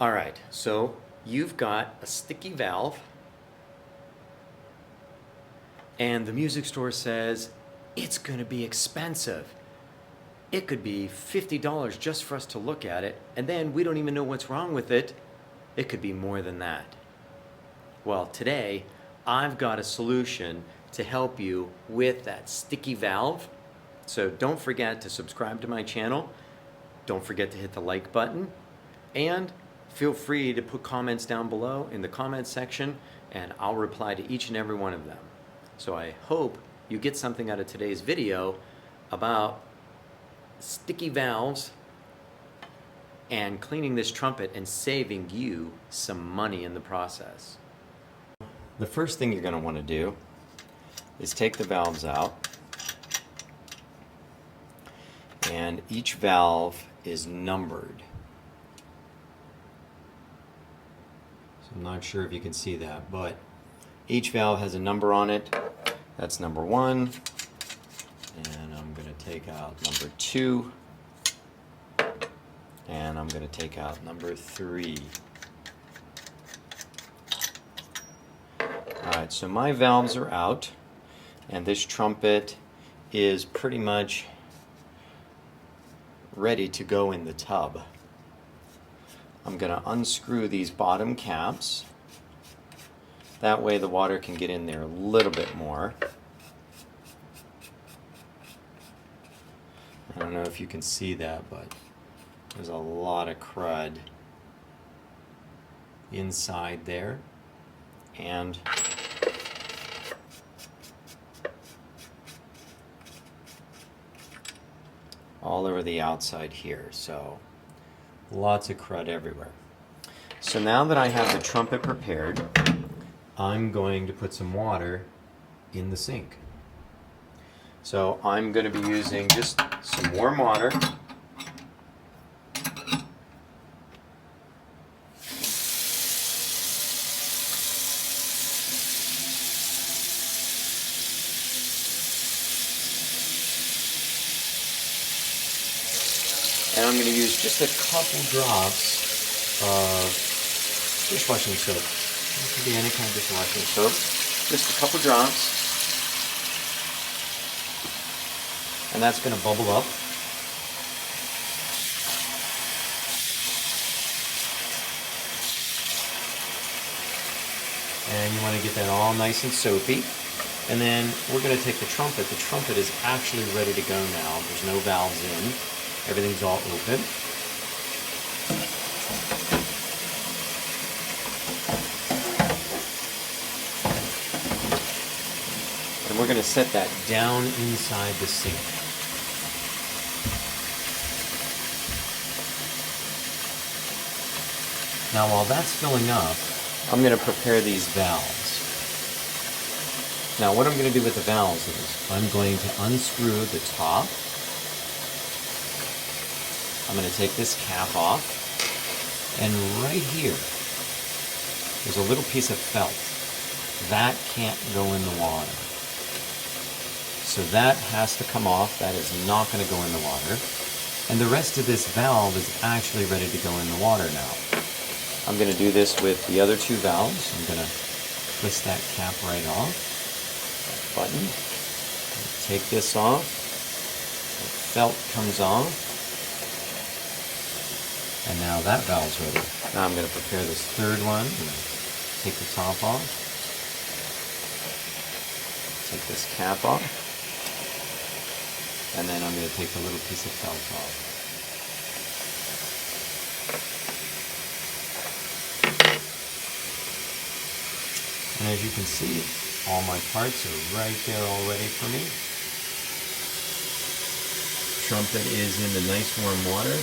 All right, so you've got a sticky valve, and the music store says it's going to be expensive. It could be $50 just for us to look at it, and then we don't even know what's wrong with it. It could be more than that. Well, today I've got a solution to help you with that sticky valve. So don't forget to subscribe to my channel. Don't forget to hit the like button, and feel free to put comments down below in the comments section, and I'll reply to each and every one of them. So I hope you get something out of today's video about sticky valves and cleaning this trumpet and saving you some money in the process. The first thing you're going to want to do is take the valves out, and each valve is numbered. So I'm not sure if you can see that, but each valve has a number on it. That's number 1, and I'm going to take out number 2, and I'm going to take out number 3. Alright, so my valves are out, and this trumpet is pretty much ready to go in the tub. I'm going to unscrew these bottom caps. That way the water can get in there a little bit more. I don't know if you can see that, but there's a lot of crud inside there, and all over the outside here, so lots of crud everywhere. So now that I have the trumpet prepared, I'm going to put some water in the sink. So I'm going to be using just some warm water. And I'm going to use just a couple drops of dishwashing soap. It could be any kind of dishwashing soap. Just a couple drops. And that's going to bubble up. And you want to get that all nice and soapy. And then we're going to take the trumpet. The trumpet is actually ready to go now. There's no valves in. Everything's all open. And we're going to set that down inside the sink. Now while that's filling up, I'm going to prepare these valves. Now what I'm going to do with the valves is I'm going to unscrew the top. I'm going to take this cap off, and right here there's a little piece of felt. That can't go in the water. So that has to come off. That is not going to go in the water. And the rest of this valve is actually ready to go in the water now. I'm going to do this with the other 2 valves. I'm going to twist that cap right off. That button. Take this off. The felt comes off. And now that valve's ready. Now I'm going to prepare this 3rd one. I'm going to take the top off. Take this cap off. And then I'm going to take the little piece of felt off. And as you can see, all my parts are right there all ready for me. Trumpet is in the nice warm water.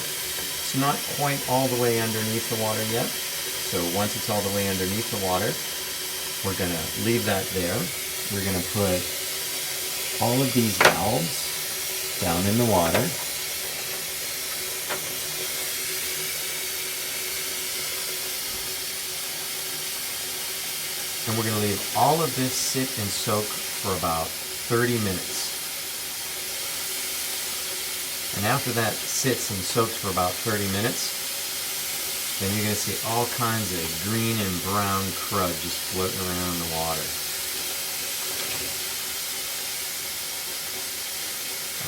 It's not quite all the way underneath the water yet. So once it's all the way underneath the water, we're going to leave that there. We're going to put all of these valves down in the water. And we're going to leave all of this sit and soak for about 30 minutes. And after that sits and soaks for about 30 minutes, then you're going to see all kinds of green and brown crud just floating around in the water.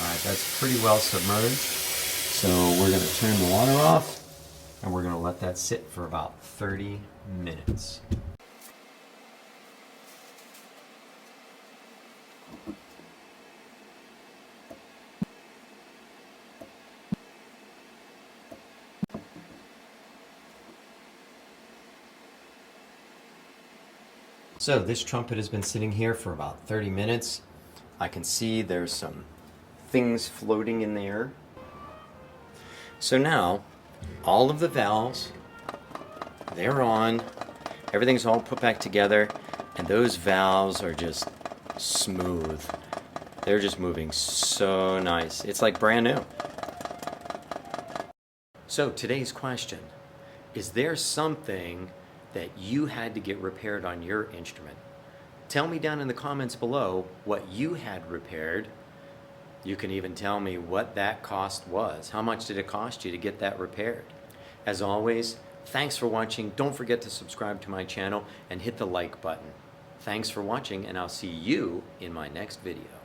Alright, that's pretty well submerged. So we're going to turn the water off and we're going to let that sit for about 30 minutes. So this trumpet has been sitting here for about 30 minutes. I can see there's some things floating in there. So now, all of the valves, they're on, everything's all put back together, and those valves are just smooth. They're just moving so nice. It's like brand new. So today's question, is there something that you had to get repaired on your instrument? Tell me down in the comments below what you had repaired. You can even tell me what that cost was. How much did it cost you to get that repaired? As always, thanks for watching. Don't forget to subscribe to my channel and hit the like button. Thanks for watching, and I'll see you in my next video.